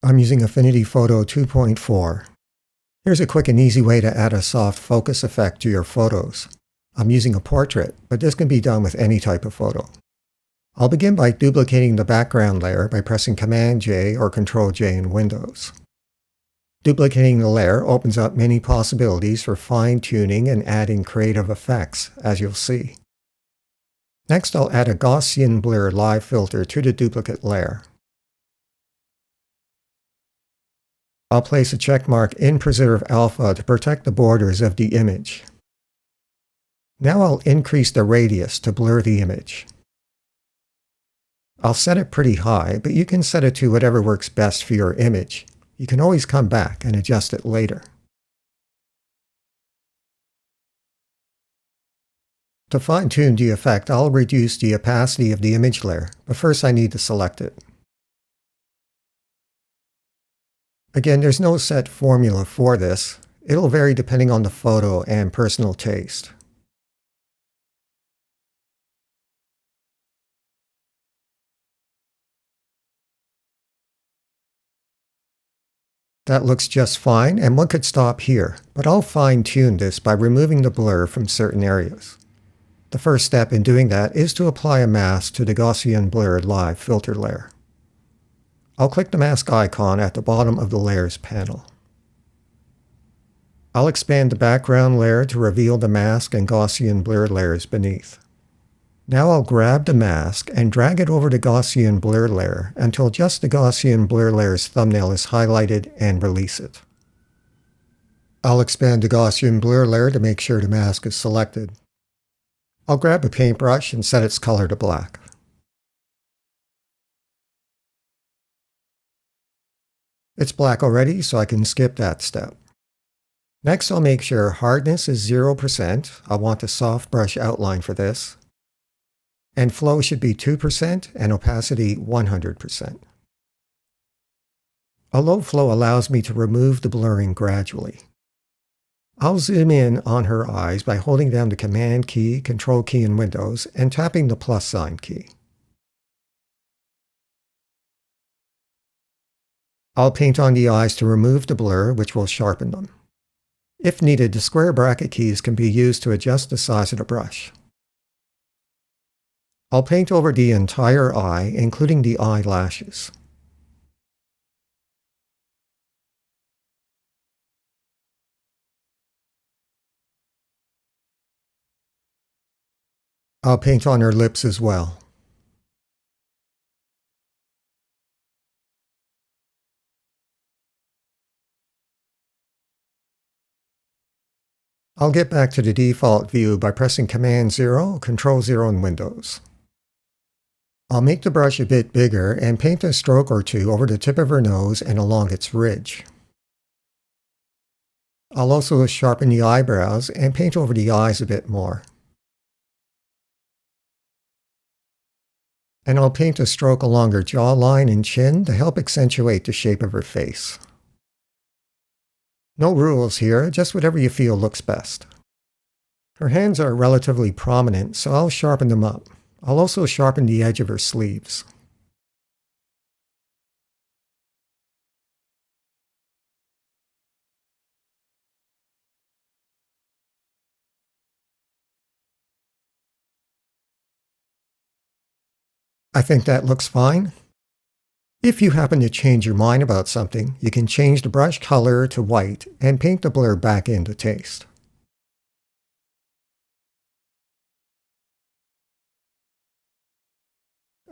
I'm using Affinity Photo 2.4. Here's a quick and easy way to add a soft focus effect to your photos. I'm using a portrait, but this can be done with any type of photo. I'll begin by duplicating the background layer by pressing Command-J or Control-J in Windows. Duplicating the layer opens up many possibilities for fine-tuning and adding creative effects, as you'll see. Next, I'll add a Gaussian blur live filter to the duplicate layer. I'll place a checkmark in Preserve Alpha to protect the borders of the image. Now I'll increase the radius to blur the image. I'll set it pretty high, but you can set it to whatever works best for your image. You can always come back and adjust it later. To fine-tune the effect, I'll reduce the opacity of the image layer, but first I need to select it. Again, there's no set formula for this. It'll vary depending on the photo and personal taste. That looks just fine, and one could stop here, but I'll fine-tune this by removing the blur from certain areas. The first step in doing that is to apply a mask to the Gaussian Blur Live filter layer. I'll click the mask icon at the bottom of the Layers panel. I'll expand the background layer to reveal the mask and Gaussian blur layers beneath. Now I'll grab the mask and drag it over the Gaussian blur layer until just the Gaussian blur layer's thumbnail is highlighted and release it. I'll expand the Gaussian blur layer to make sure the mask is selected. I'll grab a paintbrush and set its color to black. It's black already, so I can skip that step. Next, I'll make sure hardness is 0%. I want a soft brush outline for this. And flow should be 2% and opacity 100%. A low flow allows me to remove the blurring gradually. I'll zoom in on her eyes by holding down the Command key, Control key in Windows, and tapping the plus sign key. I'll paint on the eyes to remove the blur, which will sharpen them. If needed, the square bracket keys can be used to adjust the size of the brush. I'll paint over the entire eye, including the eyelashes. I'll paint on her lips as well. I'll get back to the default view by pressing Command-0, Control-0 in Windows. I'll make the brush a bit bigger and paint a stroke or two over the tip of her nose and along its ridge. I'll also sharpen the eyebrows and paint over the eyes a bit more. And I'll paint a stroke along her jawline and chin to help accentuate the shape of her face. No rules here, just whatever you feel looks best. Her hands are relatively prominent, so I'll sharpen them up. I'll also sharpen the edge of her sleeves. I think that looks fine. If you happen to change your mind about something, you can change the brush color to white and paint the blur back into taste.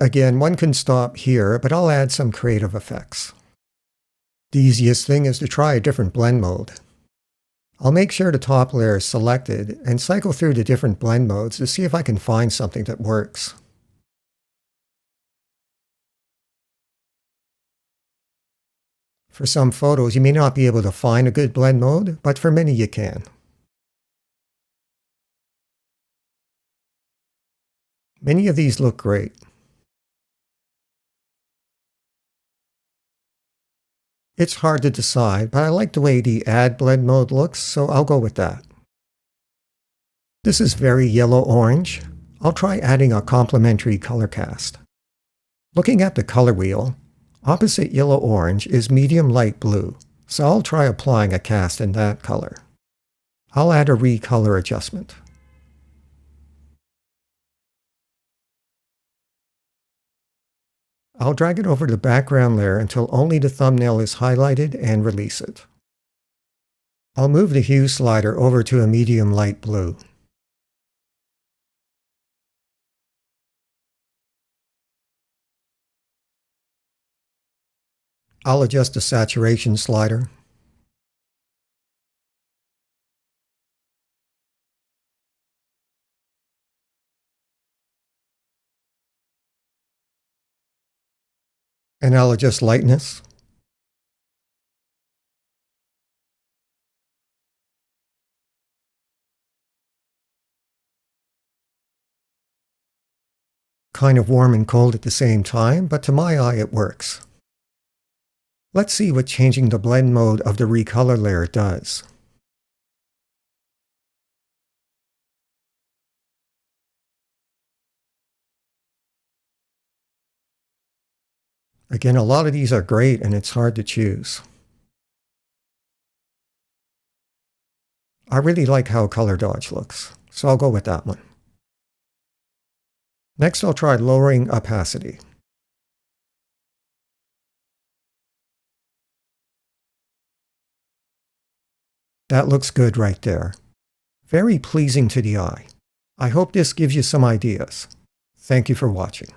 Again, one can stop here, but I'll add some creative effects. The easiest thing is to try a different blend mode. I'll make sure the top layer is selected and cycle through the different blend modes to see if I can find something that works. For some photos, you may not be able to find a good blend mode, but for many you can. Many of these look great. It's hard to decide, but I like the way the Add Blend mode looks, so I'll go with that. This is very yellow-orange. I'll try adding a complementary color cast. Looking at the color wheel, Opposite yellow-orange is medium light blue, so I'll try applying a cast in that color. I'll add a recolor adjustment. I'll drag it over the background layer until only the thumbnail is highlighted and release it. I'll move the hue slider over to a medium light blue. I'll adjust the saturation slider. And I'll adjust lightness. Kind of warm and cold at the same time, but to my eye it works. Let's see what changing the blend mode of the recolor layer does. Again, a lot of these are great and it's hard to choose. I really like how Color Dodge looks, so I'll go with that one. Next, I'll try lowering opacity. That looks good right there. Very pleasing to the eye. I hope this gives you some ideas. Thank you for watching.